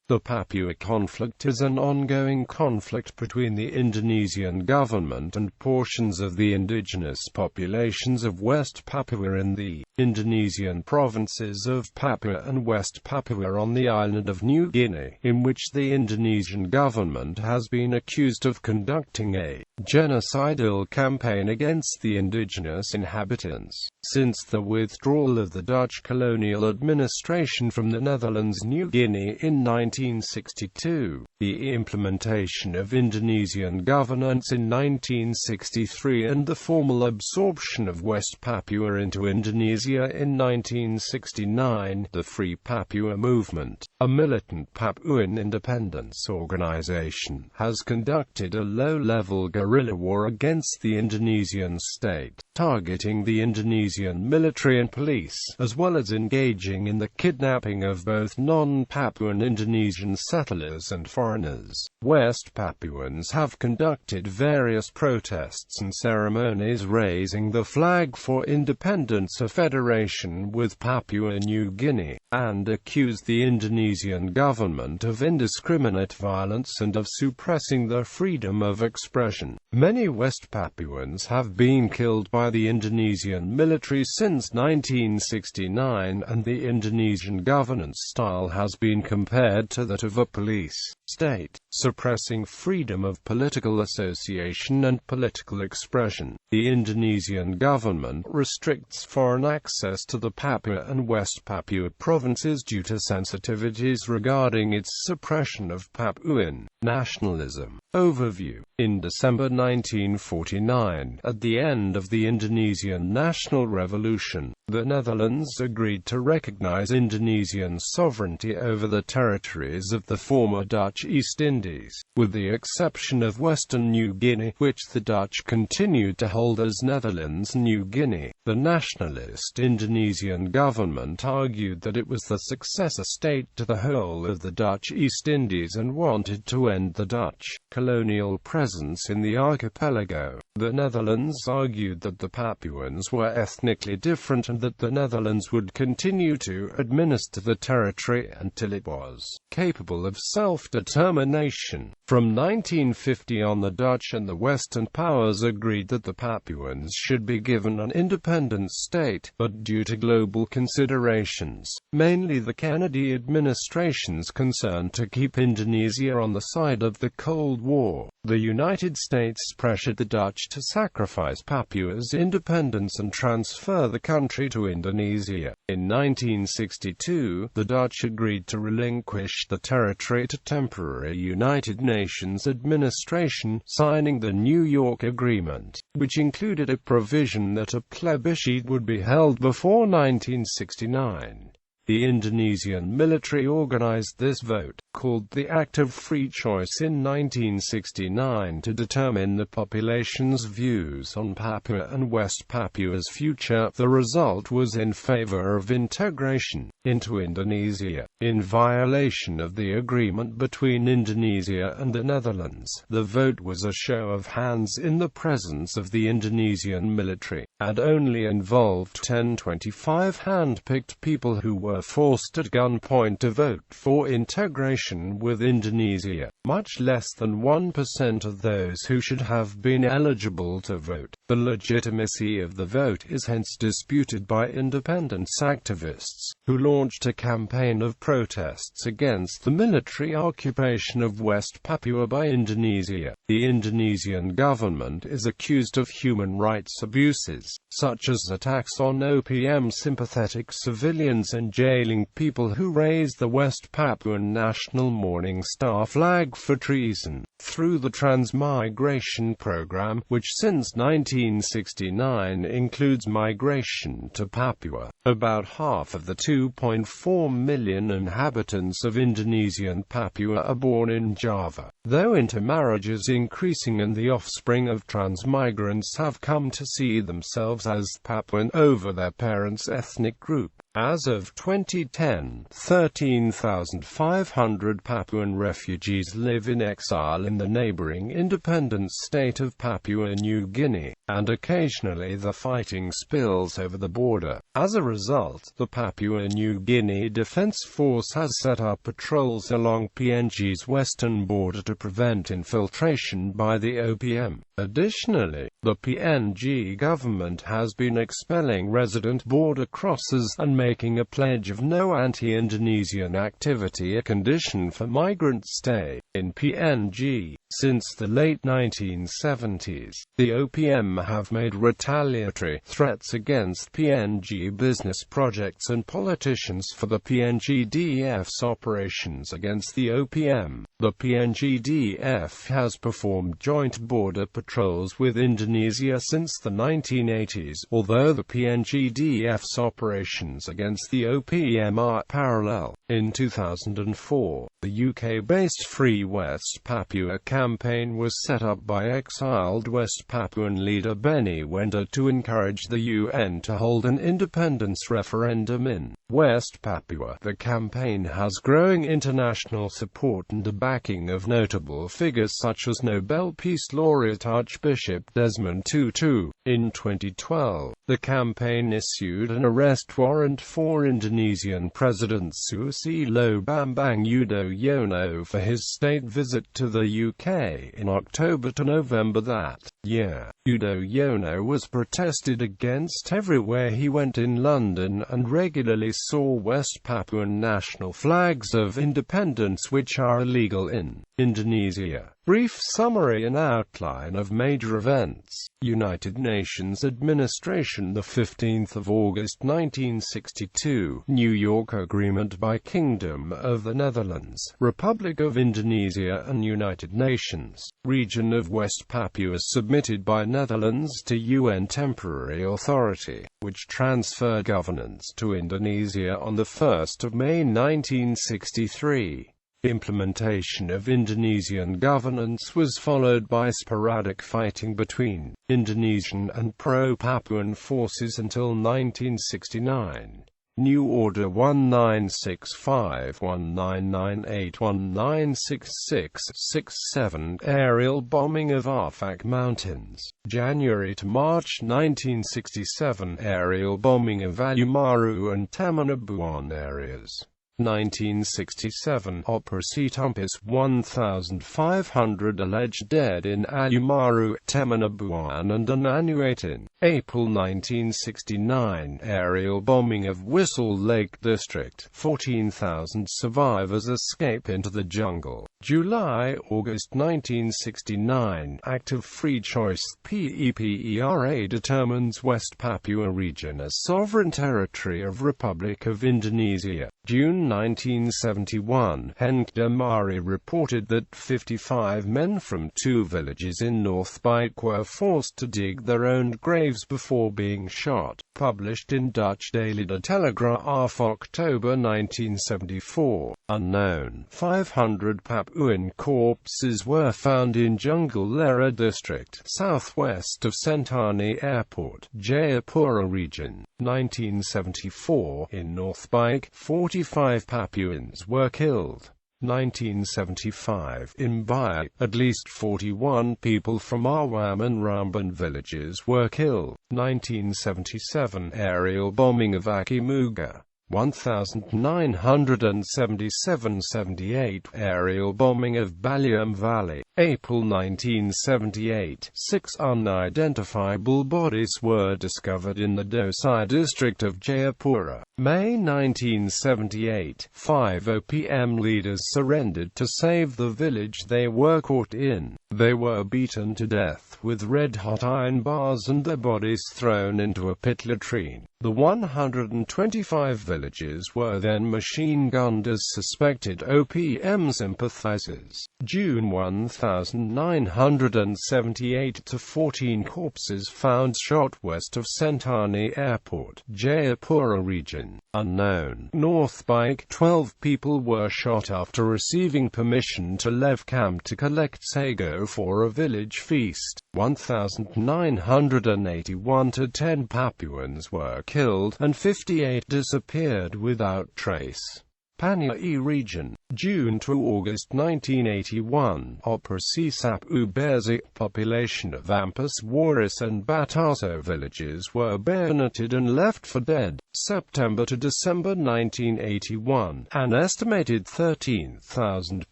The Papua conflict is an ongoing conflict between the Indonesian government and portions of the indigenous populations of West Papua in the Indonesian provinces of Papua and West Papua on the island of New Guinea, in which the Indonesian government has been accused of conducting a genocidal campaign against the indigenous inhabitants. Since the withdrawal of the Dutch colonial administration from the Netherlands New Guinea in 1962, the implementation of Indonesian governance in 1963 and the formal absorption of West Papua into Indonesia in 1969, the Free Papua Movement, a militant Papuan-independence organization, has conducted a low-level guerrilla war against the Indonesian state, targeting the Indonesian military and police, as well as engaging in the kidnapping of both non-Papuan Indonesian settlers and foreigners. West Papuans have conducted various protests and ceremonies raising the flag for independence or federation with Papua New Guinea, and accused the Indonesian government of indiscriminate violence and of suppressing the freedom of expression. Many West Papuans have been killed by the Indonesian military since 1969, and the Indonesian governance style has been compared to that of a police state, suppressing freedom of political association and political expression. The Indonesian government restricts foreign access to the Papua and West Papua provinces due to sensitivities regarding its suppression of Papuan nationalism. Overview. In December 1949, at the end of the Indonesian National Revolution, the Netherlands agreed to recognize Indonesian sovereignty over the territories of the former Dutch East Indies, with the exception of Western New Guinea, which the Dutch continued to hold as Netherlands New Guinea. The nationalist Indonesian government argued that it was the successor state to the whole of the Dutch East Indies and wanted to end the Dutch colonial presence in the archipelago. The Netherlands argued that the Papuans were ethnically different and that the Netherlands would continue to administer the territory until it was capable of self-determination. From 1950 on, the Dutch and the Western powers agreed that the Papuans should be given an independent state, but due to global considerations, mainly the Kennedy administration's concern to keep Indonesia on the side of the Cold War, the United States pressured the Dutch to sacrifice Papua's independence and transfer the country to Indonesia. In 1962, the Dutch agreed to relinquish the territory to temporary United Nations administration, signing the New York Agreement, which included a provision that a plebiscite would be held before 1969. The Indonesian military organized this vote, called the Act of Free Choice in 1969, to determine the population's views on Papua and West Papua's future. The result was in favor of integration into Indonesia, in violation of the agreement between Indonesia and the Netherlands. The vote was a show of hands in the presence of the Indonesian military, and only involved 25 hand-picked people who were forced at gunpoint to vote for integration with Indonesia, much less than 1% of those who should have been eligible to vote. The legitimacy of the vote is hence disputed by independence activists, who launched a campaign of protests against the military occupation of West Papua by Indonesia. The Indonesian government is accused of human rights abuses, such as attacks on OPM-sympathetic civilians and jailing people who raise the West Papuan National Morning Star flag for treason. Through the transmigration program, which since 1969 includes migration to Papua, about half of the 2.4 million inhabitants of Indonesian Papua are born in Java, though intermarriage is increasing and the offspring of transmigrants have come to see themselves as Papuan over their parents' ethnic group. As of 2010, 13,500 Papuan refugees live in exile in the neighboring independent state of Papua New Guinea. and occasionally the fighting spills over the border. As a result, the Papua New Guinea Defense Force has set up patrols along PNG's western border to prevent infiltration by the OPM. Additionally, the PNG government has been expelling resident border crossers and making a pledge of no anti-Indonesian activity a condition for migrant stay in PNG. Since the late 1970s, the OPM have made retaliatory threats against PNG business projects and politicians for the PNGDF's operations against the OPM. The PNGDF has performed joint border patrols with Indonesia since the 1980s, although the PNGDF's operations against the OPM are parallel. In 2004, the UK-based Free West Papua campaign was set up by exiled West Papuan leader Benny Wenda to encourage the UN to hold an independence referendum in West Papua. The campaign has growing international support and the backing of notable figures such as Nobel Peace Laureate Archbishop Desmond Tutu. In 2012, the campaign issued an arrest warrant for Indonesian President Susilo Bambang Yudhoyono for his state visit to the UK in October to November that year. Yudhoyono was protested against everywhere he went in London and regularly saw West Papuan national flags of independence which are illegal in Indonesia. Brief summary and outline of major events. United Nations Administration, the 15th of August 1962, New York Agreement by Kingdom of the Netherlands, Republic of Indonesia and United Nations, region of West Papua submitted by Netherlands to UN Temporary Authority, which transferred governance to Indonesia on the 1st of May 1963. Implementation of Indonesian governance was followed by sporadic fighting between Indonesian and pro-Papuan forces until 1969. New Order 1965-1998-1966-67 aerial bombing of Arfak Mountains. January to March 1967 aerial bombing of Alumaru and Tamanabuan areas. 1967 Operasi Tumpis 1,500 alleged dead in Alumaru, Tamanabuan and Ananuatin. April 1969 aerial bombing of Whistle Lake District. 14,000 survivors escape into the jungle. July-August 1969 Act of Free Choice. PEPERA determines West Papua region as sovereign territory of Republic of Indonesia. June 1971, Henk Damari reported that 55 men from 2 villages in North Bike were forced to dig their own graves before being shot. Published in Dutch Daily De Telegraaf, October 1974. Unknown. 500 Papuan corpses were found in Jungle Lera district, southwest of Sentani Airport, Jayapura region. 1974, in North Bike, 45 Papuans were killed. 1975, in Biak, at least 41 people from Awam and Ramban villages were killed. 1977, aerial bombing of Akimuga. 1977-78 aerial bombing of Baliam Valley. April 1978, 6 unidentifiable bodies were discovered in the Dosai district of Jayapura. May 1978, 5 OPM leaders surrendered to save the village they were caught in. They were beaten to death with red-hot iron bars and their bodies thrown into a pit latrine. The 125 villages were then machine-gunned as suspected OPM sympathizers. June 1978 to 14 corpses found shot west of Sentani Airport, Jayapura region. Unknown. North Bike, 12 people were shot after receiving permission to leave camp to collect sago for a village feast. 1981 to 10 Papuans were killed, and 58 disappeared without trace. Panai region, June to August 1981. Opera Sisap Ubezi. Population of Ampas, Waris and Bataso villages were bayoneted and left for dead. September to December 1981. An estimated 13,000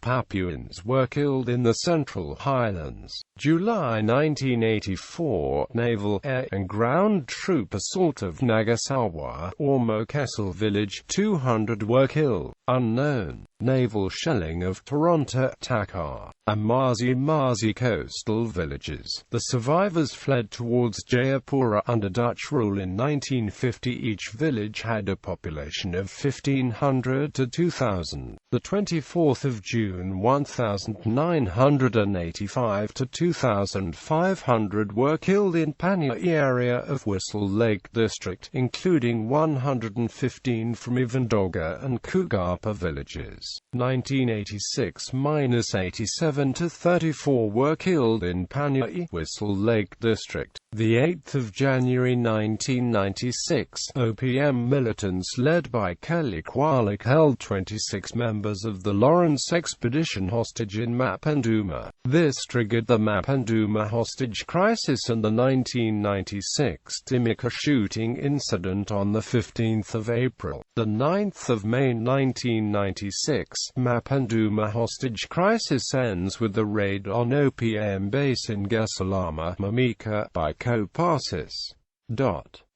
Papuans were killed in the Central Highlands. July 1984. Naval, air, and ground troop assault of Nagasawa, or Mokesal village. 200 were killed. Unknown. Naval shelling of Toronto, Takar, and Mazi coastal villages. The survivors fled towards Jayapura under Dutch rule in 1950. Each village had a population of 1,500 to 2,000. The 24th of June 1,985 to 2,500 were killed in Panai area of Whistle Lake District, including 115 from Ivandoga and Kugapa villages. 1986–87 to 34 were killed in Panai, Whistle Lake District. The 8th of January 1996, OPM militants led by Kelly Kwalik held 26 members of the Lawrence expedition hostage in Mapenduma. This triggered the Mapenduma hostage crisis and the 1996 Timika shooting incident on the 15th of April. The 9th of May 1996, Mapenduma hostage crisis ends with the raid on OPM base in Gesalama, Mamika, by Kopassus.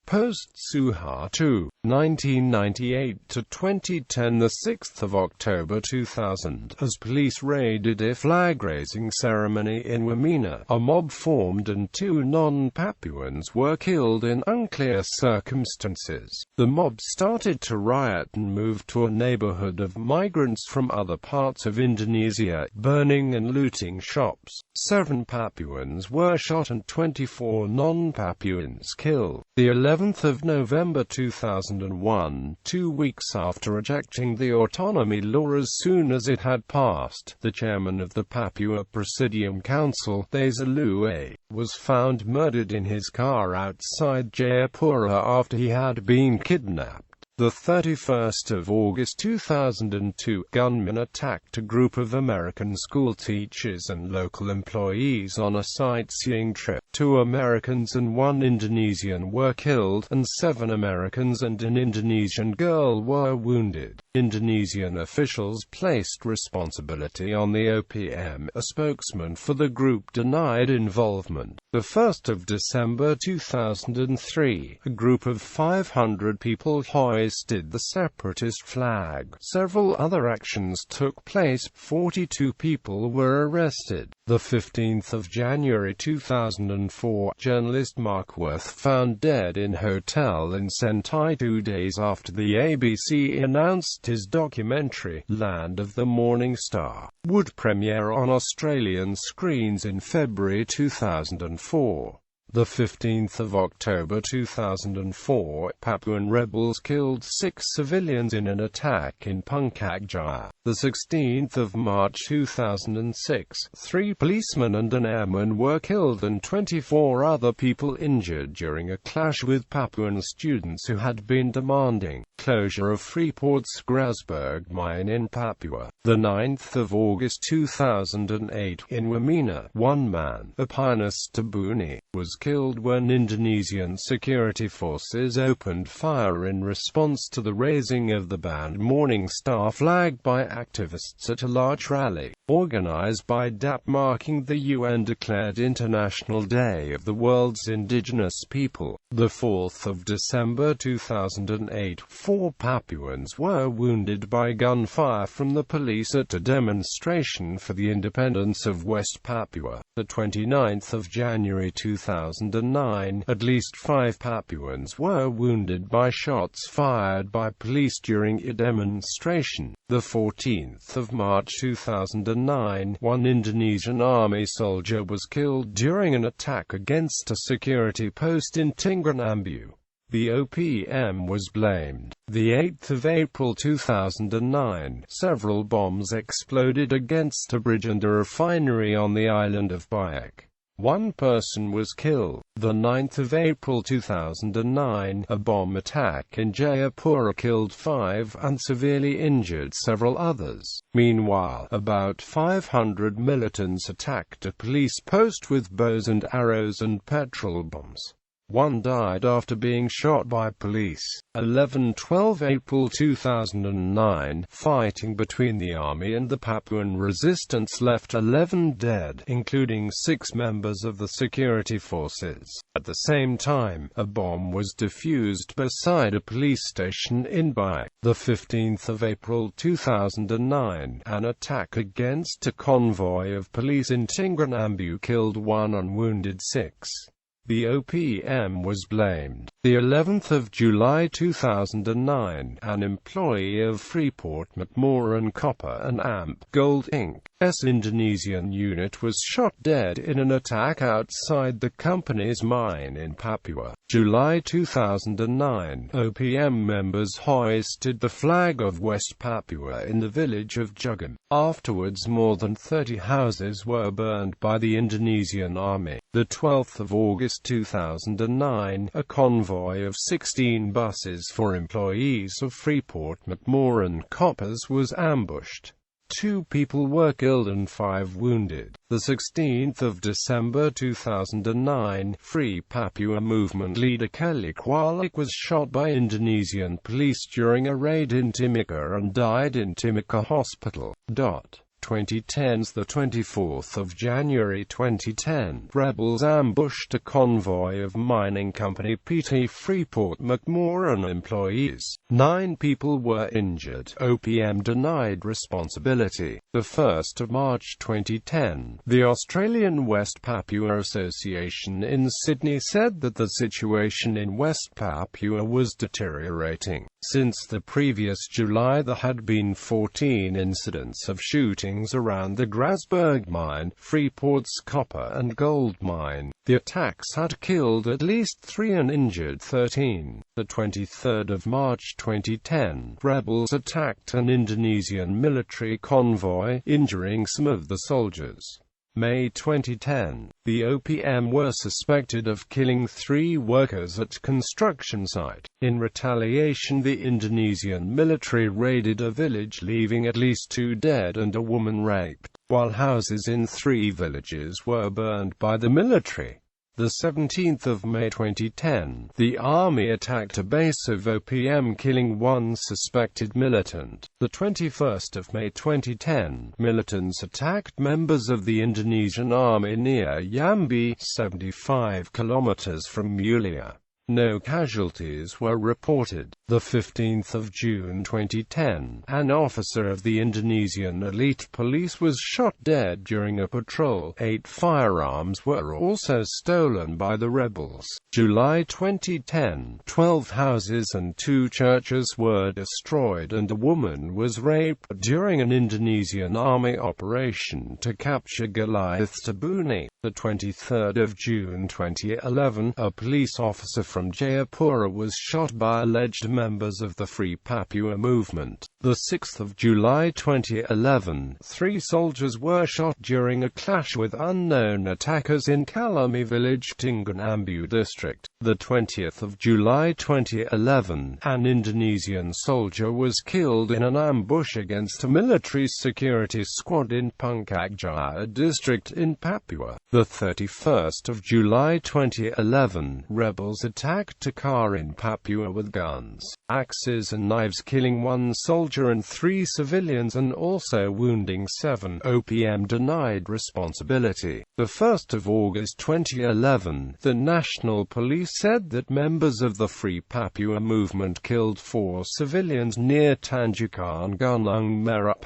Post Suha 2, 1998 to 2010. The 6th of October 2000, as police raided a flag-raising ceremony in Wamena, a mob formed and 2 non-Papuans were killed in unclear circumstances. The mob started to riot and moved to a neighborhood of migrants from other parts of Indonesia, burning and looting shops. 7 Papuans were shot and 24 non-Papuans killed. The 11th of November 2001, 2 weeks after rejecting the autonomy law as soon as it had passed, the chairman of the Papua Presidium Council, Thezalue, was found murdered in his car outside Jayapura after he had been kidnapped. The 31st of August 2002, gunmen attacked a group of American school teachers and local employees on a sightseeing trip. 2 Americans and 1 Indonesian were killed, and 7 Americans and an Indonesian girl were wounded. Indonesian officials placed responsibility on the OPM. A spokesman for the group denied involvement. The 1st of December 2003, a group of 500 people hoisted the separatist flag. Several other actions took place. 42 people were arrested. The 15th of January 2004, journalist Mark Worth found dead in hotel in Sentai 2 days after the ABC announced his documentary, Land of the Morning Star, would premiere on Australian screens in February 2004. The 15th of October 2004, Papuan rebels killed 6 civilians in an attack in Puncak Jaya. The 16th of March 2006, 3 policemen and an airman were killed and 24 other people injured during a clash with Papuan students who had been demanding closure of Freeport's Grasberg mine in Papua. The 9th of August 2008, in Wamena, 1 man, Apinus Tabuni, was killed when Indonesian security forces opened fire in response to the raising of the banned Morning Star flag by activists at a large rally organized by DAP marking the UN-declared International Day of the World's Indigenous People. The 4th of December 2008, 4 Papuans were wounded by gunfire from the police at a demonstration for the independence of West Papua. The 29th of January 2009, at least 5 Papuans were wounded by shots fired by police during a demonstration. The 14th of March 2009, 1 Indonesian army soldier was killed during an attack against a security post in Tingranambu. The OPM was blamed. The 8th of April 2009, several bombs exploded against a bridge and a refinery on the island of Biak. One person was killed. The 9th of April 2009, a bomb attack in Jayapura killed 5 and severely injured several others. Meanwhile, about 500 militants attacked a police post with bows and arrows and petrol bombs. One died after being shot by police. 11-12 April 2009, fighting between the army and the Papuan resistance left 11 dead, including 6 members of the security forces. At the same time, a bomb was defused beside a police station in Bai. The 15th of April 2009, an attack against a convoy of police in Tingranambu killed 1 and wounded 6. The OPM was blamed. The 11th of July 2009, an employee of Freeport-McMoran Copper and AMP Gold Inc.'s Indonesian unit was shot dead in an attack outside the company's mine in Papua. July 2009, OPM members hoisted the flag of West Papua in the village of Jugam. Afterwards, more than 30 houses were burned by the Indonesian army. The 12th of August 2009, a convoy of 16 buses for employees of Freeport-McMoran Coppers was ambushed. 2 people were killed and 5 wounded. The 16th of December 2009, Free Papua Movement leader Kelly Kwalik was shot by Indonesian police during a raid in Timika and died in Timika Hospital. 2010's the 24th of January 2010, rebels ambushed a convoy of mining company PT Freeport-McMoran employees. 9 people were injured. OPM denied responsibility. The 1st of March 2010, the Australian West Papua Association in Sydney said that the situation in West Papua was deteriorating. Since the previous July, there had been 14 incidents of shootings around the Grasberg mine, Freeport's copper and gold mine. The attacks had killed at least 3 and injured 13. The 23rd of March 2010, rebels attacked an Indonesian military convoy, injuring some of the soldiers. May 2010, the OPM were suspected of killing 3 workers at construction site. In retaliation, the Indonesian military raided a village, leaving at least 2 dead and a woman raped, while houses in 3 villages were burned by the military. The 17th of May 2010, the army attacked a base of OPM, killing 1 suspected militant. The 21st of May 2010, militants attacked members of the Indonesian army near Jambi, 75 kilometers from Mulia. No casualties were reported. The 15th of June 2010, an officer of the Indonesian elite police was shot dead during a patrol. 8 firearms were also stolen by the rebels. July 2010, 12 houses and 2 churches were destroyed and a woman was raped during an Indonesian army operation to capture Goliath Tabuni. The 23rd of June 2011, a police officer from Jayapura was shot by alleged members of the Free Papua Movement. The 6th of July 2011, 3 soldiers were shot during a clash with unknown attackers in Kalami village, Tingranambu district. The 20th of July 2011, an Indonesian soldier was killed in an ambush against a military security squad in Pangkak Jaya district in Papua. The 31st of July 2011, rebels attacked a car in Papua with guns, axes and knives, killing 1 soldier and 3 civilians and also wounding 7. OPM denied responsibility. The 1st of August 2011, the National Police said that members of the Free Papua Movement killed 4 civilians near Tanjukan Gunung Merah.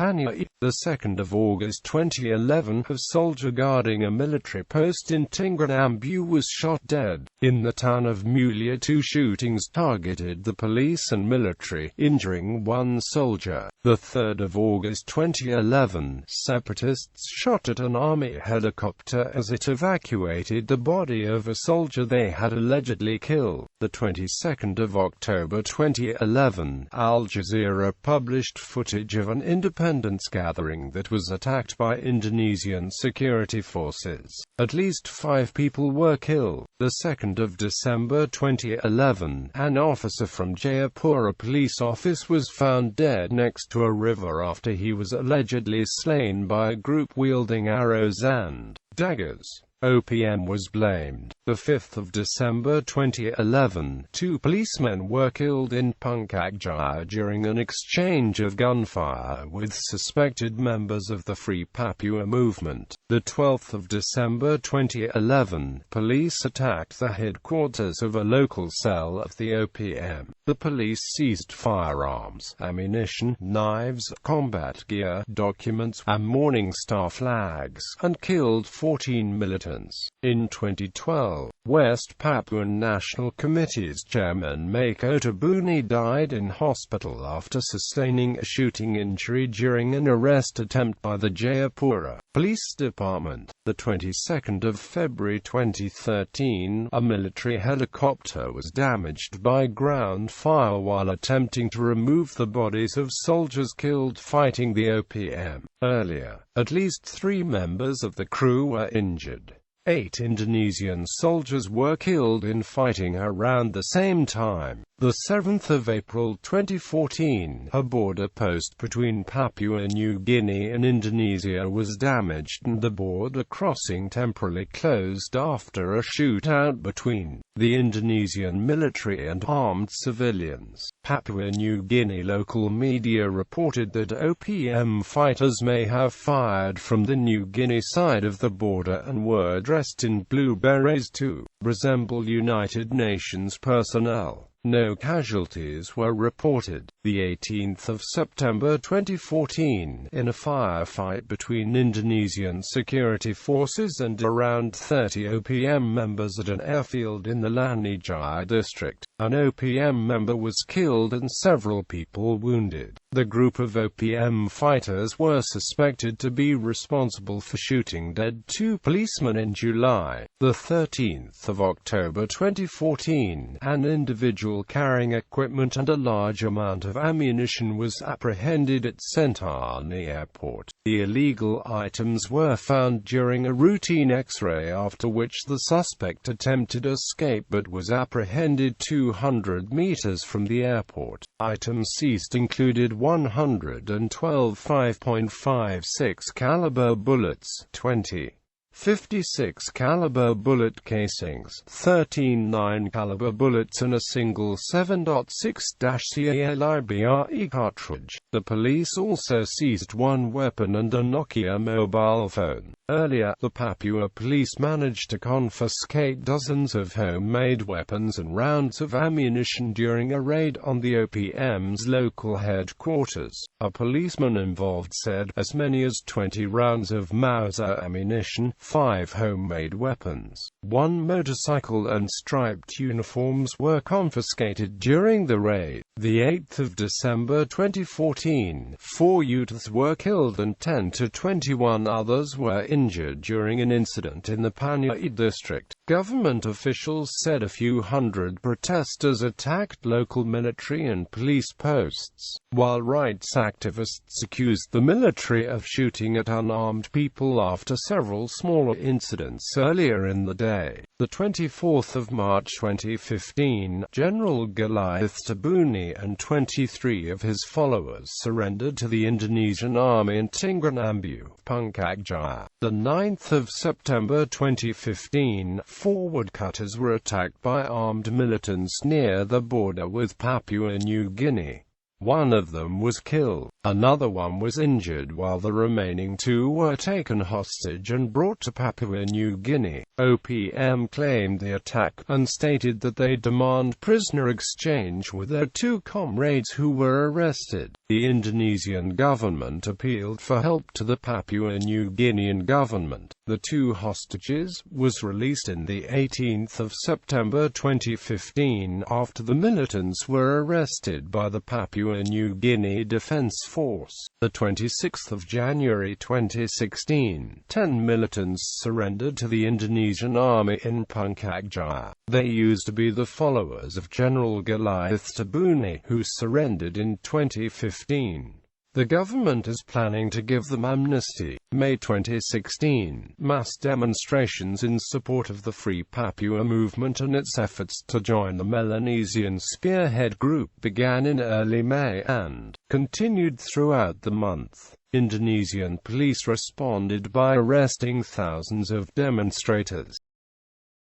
The 2nd of August 2011, a soldier guarding a military post in Tingranambu was shot dead. In the town of peculiar. Two shootings targeted the police and military, injuring one soldier. The 3rd of August 2011, separatists shot at an army helicopter as it evacuated the body of a soldier they had allegedly killed. The 22nd of October 2011, Al Jazeera published footage of an independence gathering that was attacked by Indonesian security forces. At least 5 people were killed. The 2nd of December 2011, an officer from Jayapura police office was found dead next to a river after he was allegedly slain by a group wielding arrows and daggers. OPM was blamed. The 5th of December 2011, 2 policemen were killed in Puncak Jaya during an exchange of gunfire with suspected members of the Free Papua Movement. The 12th of December 2011, police attacked the headquarters of a local cell of the OPM. The police seized firearms, ammunition, knives, combat gear, documents, and Morning Star flags, and killed 14 militants. In 2012, West Papuan National Committee's chairman Mako Tabuni died in hospital after sustaining a shooting injury during an arrest attempt by the Jayapura Police Department. The 22nd of February 2013, a military helicopter was damaged by ground fire while attempting to remove the bodies of soldiers killed fighting the OPM. Earlier, at least 3 members of the crew were injured. 8 Indonesian soldiers were killed in fighting around the same time. The 7th of April 2014, a border post between Papua New Guinea and Indonesia was damaged and the border crossing temporarily closed after a shootout between the Indonesian military and armed civilians. Papua New Guinea local media reported that OPM fighters may have fired from the New Guinea side of the border and were dressed in blue berets to resemble United Nations personnel. No casualties were reported. The 18th of September 2014, in a firefight between Indonesian security forces and around 30 OPM members at an airfield in the Lani Jaya district, an OPM member was killed and several people wounded. The group of OPM fighters were suspected to be responsible for shooting dead 2 policemen in July. The 13th of October 2014, an individual carrying equipment and a large amount of ammunition was apprehended at Sentani Airport. The illegal items were found during a routine X-ray, after which the suspect attempted escape but was apprehended 200 meters from the airport. Items seized included 112 5.56 caliber bullets, 20 56 caliber bullet casings, 13 9 caliber bullets and a single 7.6-calibre cartridge. The police also seized 1 weapon and a Nokia mobile phone. Earlier, the Papua police managed to confiscate dozens of homemade weapons and rounds of ammunition during a raid on the OPM's local headquarters. A policeman involved said, as many as 20 rounds of Mauser ammunition, 5 homemade weapons, 1 motorcycle and striped uniforms were confiscated during the raid. The 8th of December 2014, 4 youths were killed and 10 to 21 others were injured during an incident in the Panai district. Government officials said a few hundred protesters attacked local military and police posts, while rights activists accused the military of shooting at unarmed people after several smaller incidents earlier in the day. The 24th of March 2015, General Goliath Tabuni and 23 of his followers surrendered to the Indonesian army in Tingranambu, Puncak Jaya. The 9th of September 2015, 4 woodcutters were attacked by armed militants near the border with Papua New Guinea. One of them was killed. Another one was injured while the remaining 2 were taken hostage and brought to Papua New Guinea. OPM claimed the attack, and stated that they demand prisoner exchange with their 2 comrades who were arrested. The Indonesian government appealed for help to the Papua New Guinean government. The 2 hostages was released on the 18th of September 2015 after the militants were arrested by the Papua New Guinea Defense Force. The 26th of January 2016, 10 militants surrendered to the Indonesian army in Puncak Jaya. They used to be the followers of General Goliath Tabune, who surrendered in 2015. The government is planning to give them amnesty. May 2016, mass demonstrations in support of the Free Papua movement and its efforts to join the Melanesian Spearhead Group began in early May and continued throughout the month. Indonesian police responded by arresting thousands of demonstrators.